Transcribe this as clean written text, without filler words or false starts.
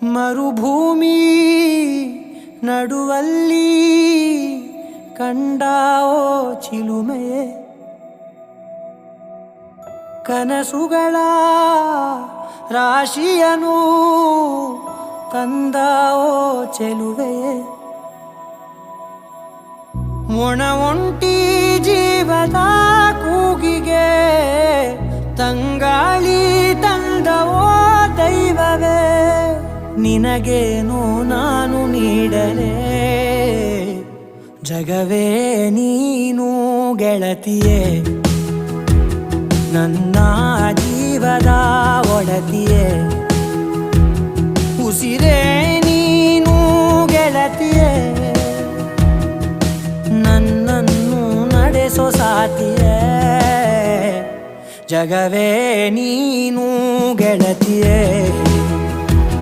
ಮರುಭೂಮಿ ನಡುವಲ್ಲಿ ಕಂಡಾವೋ ಚಿಲುಮೆಯೇ, ಕನಸುಗಳ ರಾಶಿಯನು ತಂದಾವೋ ಚೆಲುವೆಯೇ, ಒಣ ಒಂಟಿ ಜೀವದ ಕೂಗಿಗೆ ತಂಗಾಳಿ ತಂದವೋ ದೈವವೇ, ನಿನಗೇನು ನಾನು ನೀಡಲೇ ಜಗವೇ ನೀನು ಗೆಳತಿಯೇ, ನನ್ನ ಜೀವದ ಒಡತಿಯೇ, ಉಸಿರೇ ನೀನು ಗೆಳತಿಯೇ, ನನ್ನನ್ನು ನಡೆಸೋ ಸಾತಿಯೇ, ಜಗವೇ ನೀನು ಗೆಳತಿಯೇ.